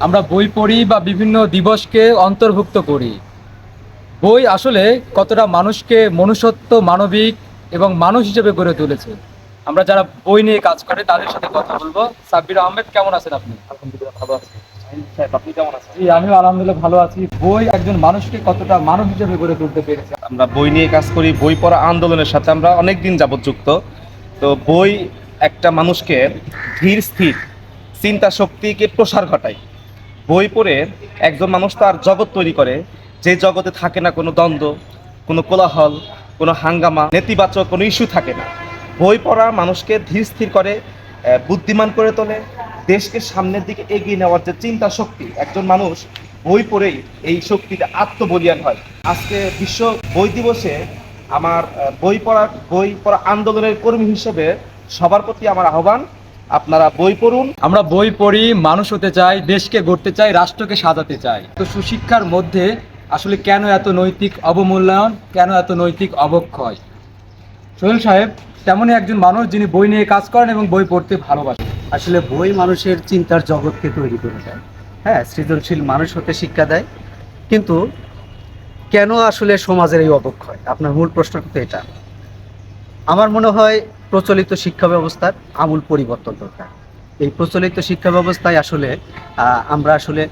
আমরা বই পড়ি বা বিভিন্ন দিবসকে অন্তর্ভুক্ত করি। বই আসলে কতটা মানুষকে মনুষ্যত্ব, মানবিক এবং মানুষ হিসেবে গড়ে তুলেছে। আমরা যারা বই নিয়ে কাজ করে তাদের সাথে কথা বলবো। সাব্বির আহমেদ, কেমন আছেন আপনি? আলহামদুলিল্লাহ ভালো আছি। শাহিন সাহেব, আপনি কেমন আছেন? জি, আমিও আলহামদুলিল্লাহ ভালো আছি। বই একজন মানুষকে কতটা মানুষ হিসেবে গড়ে তুলতে পেরেছে। আমরা বই নিয়ে কাজ করি, বই পড়া আন্দোলনের সাথে আমরা অনেক দিন যাবত যুক্ত। তো বই একটা মানুষকে ধীর স্থির চিন্তা শক্তিকে প্রসার ঘটায়। বই পড়ে একজন মানুষ তার জগৎ তৈরি করে, যে জগতে থাকে না কোনো দ্বন্দ্ব, কোনো কোলাহল, কোনো হাঙ্গামা, নেতিবাচক কোনো ইস্যু থাকে না। বই পড়া মানুষকে ধীর স্থির করে, বুদ্ধিমান করে তোলে। দেশকে সামনের দিকে এগিয়ে নেওয়ার যে চিন্তা শক্তি, একজন মানুষ বই পড়েই এই শক্তিতে আত্মবলিয়ান হয়। আজকে বিশ্ব বই দিবসে আমার বই পড়া আন্দোলনের কর্মী হিসেবে সবার প্রতি আমার আহ্বান, আপনারা বই পড়ুন। আমরা বই পড়ি, মানুষ হতে চাই, দেশকে গড়তে চাই, রাষ্ট্রকে সাজাতে চাই। তো সুশিক্ষার মধ্যে আসলে কেন এত নৈতিক অবমূল্যায়ন, কেন এত নৈতিক অবক্ষয়? সোহেল সাহেব তেমনই একজন মানুষ যিনি বই নিয়ে কাজ করেন এবং বই পড়তে ভালোবাসেন। আসলে বই মানুষের চিন্তার জগৎকে তৈরি করে দেয়। হ্যাঁ, সৃজনশীল মানুষ হতে শিক্ষা দেয়। কিন্তু কেন আসলে সমাজের এই অবক্ষয়? আপনার মূল প্রশ্নটা তো এটা। আমার মনে হয় প্রচলিত শিক্ষা ব্যবস্থার আমূল পরিবর্তন দরকার। এই প্রচলিত শিক্ষা ব্যবস্থায় আসলে আমরা আসলে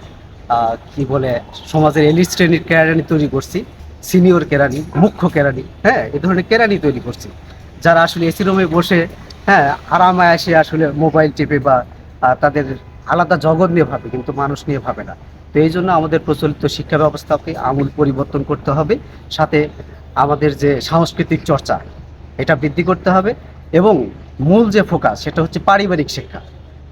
কি বলে সমাজের এলিট শ্রেণীর কেরানি তৈরি করছি, সিনিয়র কেরানি, মুখ্য কেরানি, হ্যাঁ, এই ধরনের কেরানি তৈরি করছি, যারা আসলে এসি রুমে বসে, হ্যাঁ, আরামে এসে আসলে মোবাইল টিপে বা তাদের আলাদা জগৎ নিয়ে ভাবে, কিন্তু মানুষ নিয়ে ভাবে না। তো এই জন্য আমাদের প্রচলিত শিক্ষা ব্যবস্থাকে আমূল পরিবর্তন করতে হবে। সাথে আমাদের যে সাংস্কৃতিক চর্চা, এটা বৃদ্ধি করতে হবে। এবং মূল যে ফোকাস, সেটা হচ্ছে পারিবারিক শিক্ষা।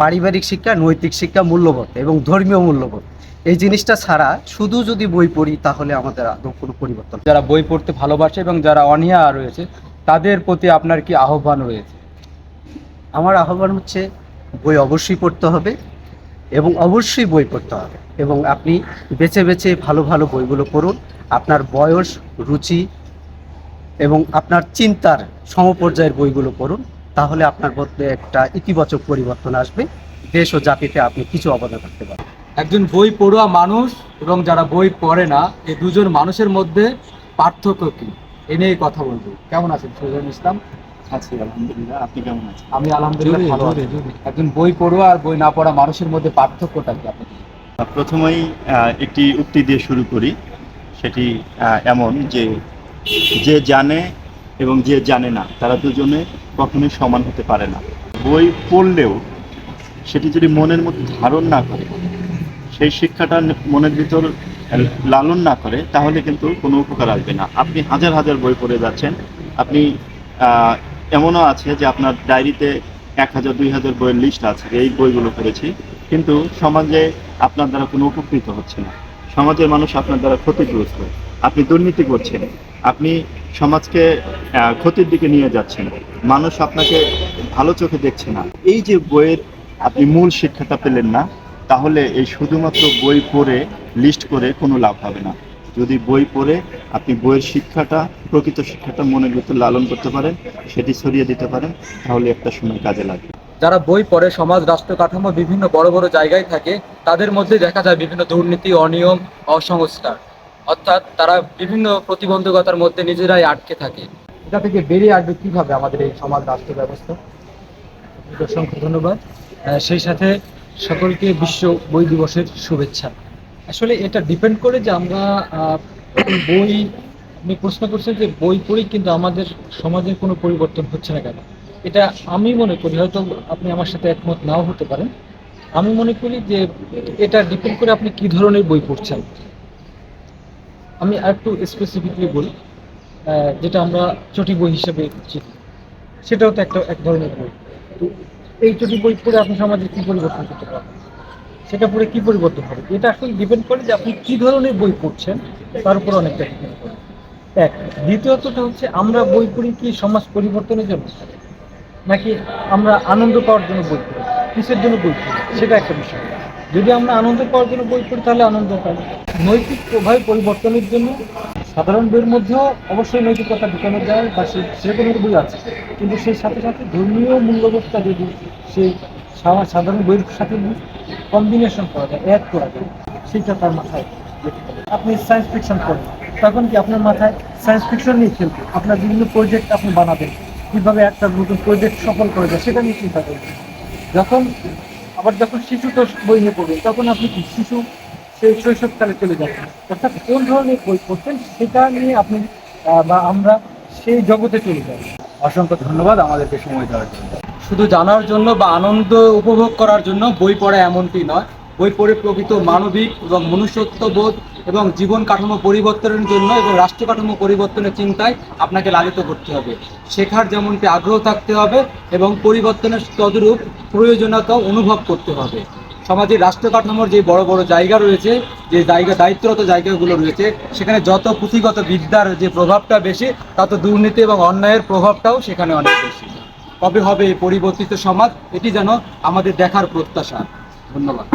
পারিবারিক শিক্ষা, নৈতিক শিক্ষা, মূল্যবোধ এবং ধর্মীয় মূল্যবোধ। এই জিনিসটা ছাড়া শুধু যদি বই পড়ি তাহলে আমাদের আদৌ কোনো পরিবর্তন। যারা বই পড়তে ভালোবাসে এবং যারা অনীহা রয়েছে তাদের প্রতি আপনার কি আহ্বান রয়েছে? আমার আহ্বান হচ্ছে, বই অবশ্যই পড়তে হবে এবং অবশ্যই বই পড়তে হবে। এবং আপনি বেছে বেছে ভালো ভালো বইগুলো পড়ুন। আপনার বয়স, রুচি এবং আপনার চিন্তার সমপর্যায়ের বইগুলো পড়ুন। তাহলে আপনার মধ্যে একটা ইতিবাচক পরিবর্তন আসবে। দেশ ও জাতিতে আপনি কিছু অবদান রাখতে পারবেন। একজন বই পড়ুয়া মানুষ এবং যারা বই পড়ে না, এই দুজন মানুষের মধ্যে পার্থক্য কি, এ নিয়ে কথা বলবো। কেমন আছেন সুজন ইসলাম? আছি আলহামদুলিল্লাহ, আপনি কেমন আছেন? আমি আলহামদুলিল্লাহ ভালো আছি। একজন বই পড়ুয়া আর বই না পড়া মানুষের মধ্যে পার্থক্যটা কি আপনি? প্রথমেই একটি উক্তি দিয়ে শুরু করি। সেটি এমন যে, যে জানে এবং যে জানে না তারা দুজনে কখনোই সমান হতে পারে না। বই পড়লেও সেটি যদি মনের মধ্যে ধারণ না করে, সেই শিক্ষাটা মনের ভিতর লালন না করে, তাহলে কিন্তু কোনো উপকার আসবে না। আপনি হাজার হাজার বই পড়ে যাচ্ছেন, আপনি এমনও আছে যে আপনার ডায়েরিতে 1000 2000 বইয়ের লিস্ট আছে, এই বইগুলো পড়েছি, কিন্তু সমাজে আপনার দ্বারা কোনো উপকৃত হচ্ছে না। সমাজের মানুষ আপনার দ্বারা ক্ষতিগ্রস্ত। আপনি দুর্নীতি করছেন, আপনি সমাজকে ক্ষতির দিকে নিয়ে যাচ্ছেন, মানুষ আপনাকে ভালো চোখে দেখছে না। এই যে বইয়ের আপনি মূল শিক্ষাটা পেলেন না, তাহলে এই শুধুমাত্র বই পড়ে লিস্ট করে কোনো লাভ হবে না। যদি বই পড়ে আপনি বইয়ের শিক্ষাটা, প্রকৃত শিক্ষাটা মনের ভিতর লালন করতে পারেন, সেটি ছড়িয়ে দিতে পারেন, তাহলে একটা সময় কাজে লাগবে। যারা বই পড়ে সমাজ, রাষ্ট্র কাঠামো বিভিন্ন বড় বড় জায়গায় থাকে, তাদের মধ্যে দেখা যায় বিভিন্ন দুর্নীতি, অনিয়ম, অসংস্কার। অর্থাৎ তারা বিভিন্ন প্রতিবন্ধকতার মধ্যে নিজেরাই আটকে থাকে। এটা থেকে বেরিয়ে আসবে কিভাবে আমাদের এই সমাজ রাষ্ট্র ব্যবস্থা? অসংখ্য ধন্যবাদ। সেই সাথে সকলকে বিশ্ব বই দিবসের শুভেচ্ছা। আসলে এটা ডিপেন্ড করে যে আমরা বই, আপনি প্রশ্ন করছেন যে বই পড়ি কিন্তু আমাদের সমাজের কোনো পরিবর্তন হচ্ছে না কেন। এটা আমি মনে করি, হয়তো আপনি আমার সাথে একমত নাও হতে পারেন, আমি মনে করি যে এটা ডিপেন্ড করে আপনি কী ধরনের বই পড়ছেন। আমি আরেকটু স্পেসিফিকলি বলি, যেটা আমরা চটি বই হিসেবে চিনি, সেটাও তো এক ধরনের বই। তো এই চটি বই পড়ে আপনি সমাজে কী পরিবর্তন করতে পারবেন, সেটা পড়ে কী পরিবর্তন হবে, এটা আসলে ডিপেন্ড করে যে আপনি কী ধরনের বই পড়ছেন, তার উপর অনেকটা ডিপেন্ড করে। এক, দ্বিতীয়তটা হচ্ছে, আমরা বই পড়ি কি সমাজ পরিবর্তনের জন্য, নাকি আমরা আনন্দ পাওয়ার জন্য বই পড়ি, কিসের জন্য বই পড়ি, সেটা একটা বিষয়। যদি আমরা আনন্দ পাওয়ার জন্য বই পড়ি তাহলে আনন্দ পাই। নৈতিক প্রভাব পরিবর্তনের জন্য সাধারণ বইয়ের মধ্যেও অবশ্যই নৈতিকতা ঢুকানো যায় বা সে কোনো বই আছে, কিন্তু সেই সাথে সাথে ধর্মীয় মূল্যবোধটা যদি সেই সাধারণ বইয়ের সাথে কম্বিনেশন করা যায়, অ্যাড করা যায়, সেটা তার মাথায় যেতে হবে। আপনি সায়েন্স ফিকশন করেন, তখন কি আপনার মাথায় সায়েন্স ফিকশন নিয়ে খেলবে, আপনার বিভিন্ন প্রজেক্ট আপনি বানাবেন, কীভাবে একটা নতুন প্রজেক্ট সফল করা যায় সেটা নিয়ে চিন্তা করবেন। যখন শিশু তো বই নিয়ে পড়বেন, তখন আপনি কি শিশু সেই শৈশবকালে চলে যাবেন, অর্থাৎ কোন ধরনের বই পড়ছেন সেটা নিয়ে আপনি বা আমরা সেই জগতে চলে যাব। অসংখ্য ধন্যবাদ আমাদেরকে সময় দেওয়ার জন্য। শুধু জানার জন্য বা আনন্দ উপভোগ করার জন্য বই পড়া এমনটি নয়, বই পড়ে প্রকৃত মানবিক এবং মনুষ্যত্ববোধ এবং জীবন কাঠামো পরিবর্তনের জন্য এবং রাষ্ট্র কাঠামো পরিবর্তনের চিন্তায় আপনাকে লালিত করতে হবে। শেখার যেমনটি আগ্রহ থাকতে হবে এবং পরিবর্তনের তদরূপ প্রয়োজনীয়তাও অনুভব করতে হবে। সমাজের রাষ্ট্র কাঠামোর যে বড় বড় জায়গা রয়েছে, যে দায়িত্বরত জায়গাগুলো রয়েছে, সেখানে যত পুঁথিগত বিদ্যার যে প্রভাবটা বেশি, তত দুর্নীতি এবং অন্যায়ের প্রভাবটাও সেখানে অনেক বেশি। কবে হবে এই পরিবর্তিত সমাজ, এটি যেন আমাদের দেখার প্রত্যাশা। ধন্যবাদ।